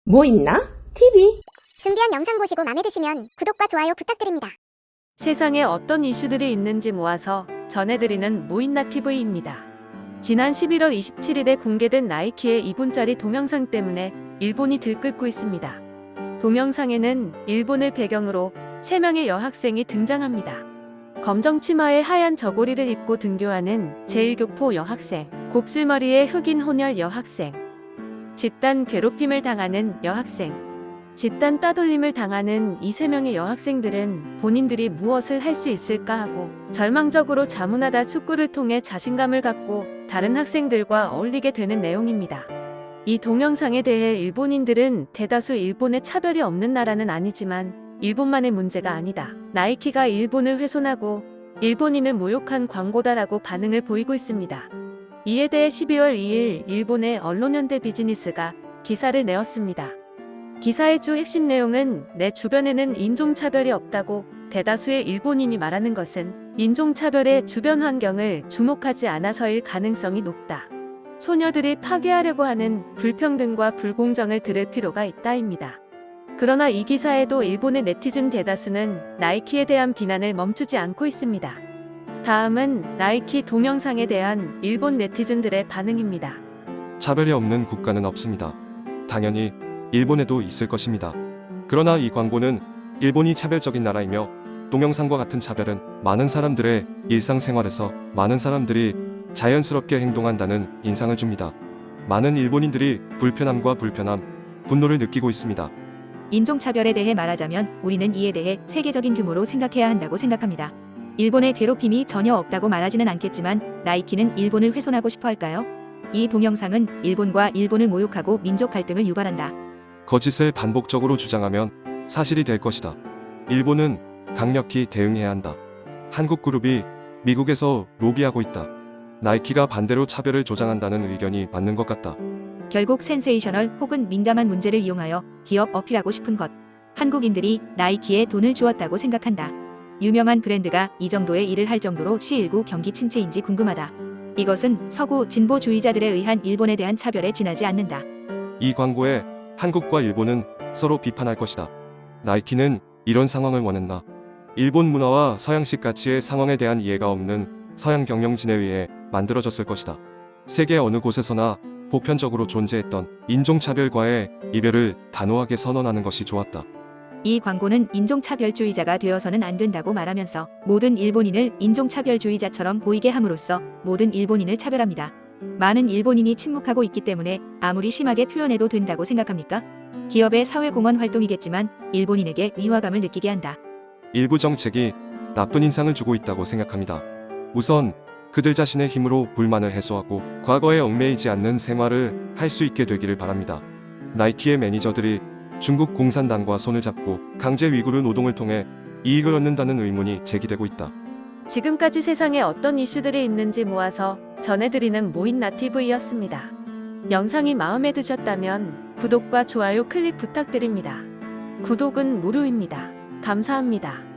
뭐 있나? TV? 준비한 영상 보시고 마음에 드시면 구독과 좋아요 부탁드립니다. 세상에 어떤 이슈들이 있는지 모아서 전해드리는 뭐있나 TV입니다. 지난 11월 27일에 공개된 나이키의 2분짜리 동영상 때문에 일본이 들끓고 있습니다. 동영상에는 일본을 배경으로 3명의 여학생이 등장합니다. 검정 치마에 하얀 저고리를 입고 등교하는 제1교포 여학생, 곱슬머리에 흑인 혼혈 여학생, 집단 괴롭힘을 당하는 여학생, 집단 따돌림을 당하는 이 3명의 여학생들은 본인들이 무엇을 할 수 있을까 하고 절망적으로 자문하다 축구를 통해 자신감을 갖고 다른 학생들과 어울리게 되는 내용입니다. 이 동영상에 대해 일본인들은 대다수 일본에 차별이 없는 나라는 아니지만 일본만의 문제가 아니다. 나이키가 일본을 훼손하고 일본인을 모욕한 광고다라고 반응을 보이고 있습니다. 이에 대해 12월 2일 일본의 언론 현대 비즈니스가 기사를 내었습니다. 기사의 주 핵심 내용은 내 주변에는 인종차별이 없다고 대다수의 일본인이 말하는 것은 인종차별의 주변 환경을 주목하지 않아서일 가능성이 높다. 소녀들이 파괴하려고 하는 불평등과 불공정을 들을 필요가 있다입니다. 그러나 이 기사에도 일본의 네티즌 대다수는 나이키에 대한 비난을 멈추지 않고 있습니다. 다음은 나이키 동영상에 대한 일본 네티즌들의 반응입니다. 차별이 없는 국가는 없습니다. 당연히 일본에도 있을 것입니다. 그러나 이 광고는 일본이 차별적인 나라이며 동영상과 같은 차별은 많은 사람들의 일상생활에서 많은 사람들이 자연스럽게 행동한다는 인상을 줍니다. 많은 일본인들이 불편함, 분노를 느끼고 있습니다. 인종차별에 대해 말하자면 우리는 이에 대해 세계적인 규모로 생각해야 한다고 생각합니다. 일본의 괴롭힘이 전혀 없다고 말하지는 않겠지만 나이키는 일본을 훼손하고 싶어 할까요? 이 동영상은 일본과 일본을 모욕하고 민족 갈등을 유발한다. 거짓을 반복적으로 주장하면 사실이 될 것이다. 일본은 강력히 대응해야 한다. 한국 그룹이 미국에서 로비하고 있다. 나이키가 반대로 차별을 조장한다는 의견이 맞는 것 같다. 결국 센세이셔널 혹은 민감한 문제를 이용하여 기업 어필하고 싶은 것. 한국인들이 나이키에 돈을 주었다고 생각한다. 유명한 브랜드가 이 정도의 일을 할 정도로 C19 경기 침체인지 궁금하다. 이것은 서구 진보주의자들에 의한 일본에 대한 차별에 지나지 않는다. 이 광고에 한국과 일본은 서로 비판할 것이다. 나이키는 이런 상황을 원했나? 일본 문화와 서양식 가치의 상황에 대한 이해가 없는 서양 경영진에 의해 만들어졌을 것이다. 세계 어느 곳에서나 보편적으로 존재했던 인종차별과의 이별을 단호하게 선언하는 것이 좋았다. 이 광고는 인종차별주의자가 되어서는 안 된다고 말하면서 모든 일본인을 인종차별주의자처럼 보이게 함으로써 모든 일본인을 차별합니다. 많은 일본인이 침묵하고 있기 때문에 아무리 심하게 표현해도 된다고 생각합니까? 기업의 사회공헌 활동이겠지만 일본인에게 위화감을 느끼게 한다. 일부 정책이 나쁜 인상을 주고 있다고 생각합니다. 우선 그들 자신의 힘으로 불만을 해소하고 과거에 얽매이지 않는 생활을 할 수 있게 되기를 바랍니다. 나이키의 매니저들이 중국 공산당과 손을 잡고 강제 위구르 노동을 통해 이익을 얻는다는 의문이 제기되고 있다. 지금까지 세상에 어떤 이슈들이 있는지 모아서 전해드리는 뭐있나 TV였습니다. 영상이 마음에 드셨다면 구독과 좋아요 클릭 부탁드립니다. 구독은 무료입니다. 감사합니다.